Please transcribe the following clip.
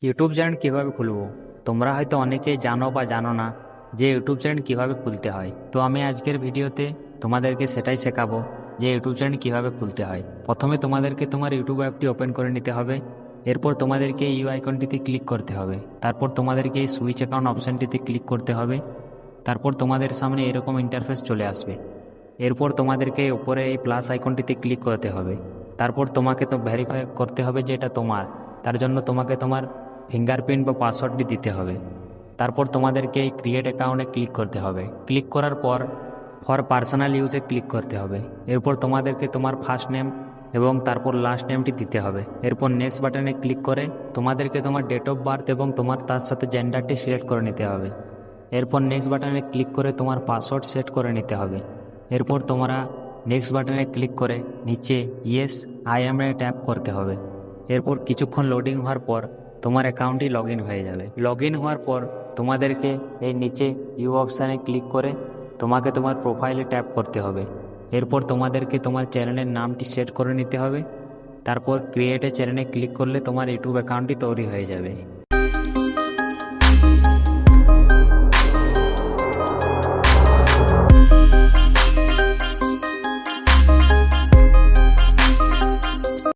YouTube channel কিভাবে খুলবো? তোমরা হয়তো অনেকেই জানো বা জানো না যে ইউটিউব চ্যানেল কিভাবে খুলতে হয়। তো আমি আজকের ভিডিওতে তোমাদেরকে সেটাই শেখাবো যে ইউটিউব চ্যানেল কিভাবে খুলতে হয়। প্রথমে তোমাদেরকে তোমার ইউটিউব অ্যাপটি ওপেন করে নিতে হবে। এরপর তোমাদেরকে ইউ আইকনটিতে ক্লিক করতে হবে। তারপর তোমাদেরকে এই সুইচ অ্যাকাউন্ট অপশানটিতে ক্লিক করতে হবে। তারপর তোমাদের সামনে এরকম ইন্টারফেস চলে আসবে। এরপর তোমাদেরকে উপরে এই প্লাস আইকনটিতে ক্লিক করতে হবে। তারপর তোমাকে তো ভেরিফাই করতে হবে যে এটা তোমার। তার জন্য তোমাকে তোমার ফিঙ্গারপ্রিন্ট বা পাসওয়ার্ডটি দিতে হবে। তারপর তোমাদেরকে এই ক্রিয়েট অ্যাকাউন্টে ক্লিক করতে হবে। ক্লিক করার পর ফর পার্সোনাল ইউজে ক্লিক করতে হবে। এরপর তোমাদেরকে তোমার ফার্স্ট নেম এবং তারপর লাস্ট নেমটি দিতে হবে। এরপর নেক্সট বাটনে ক্লিক করে তোমাদেরকে তোমার ডেট অফ বার্থ এবং তোমার তার সাথে জেন্ডারটি সিলেক্ট করে নিতে হবে। এরপর নেক্সট বাটনে ক্লিক করে তোমার পাসওয়ার্ড সেট করে নিতে হবে। এরপর তোমরা নেক্সট বাটনে ক্লিক করে নিচে yes I M A tap করতে হবে। এরপর কিছুক্ষণ লোডিং হওয়ার পর তোমার অ্যাকাউন্টটি লগ ইন হয়ে যাবে। লগ ইন হওয়ার পর তোমাদেরকে এই নিচে ইউ অপশানে ক্লিক করে তোমাকে তোমার প্রোফাইলে ট্যাপ করতে হবে। এরপর তোমাদেরকে তোমার চ্যানেলের নামটি সেট করে নিতে হবে। তারপর ক্রিয়েট এ চ্যানেলে ক্লিক করলে তোমার ইউটিউব অ্যাকাউন্টটি তৈরি হয়ে যাবে।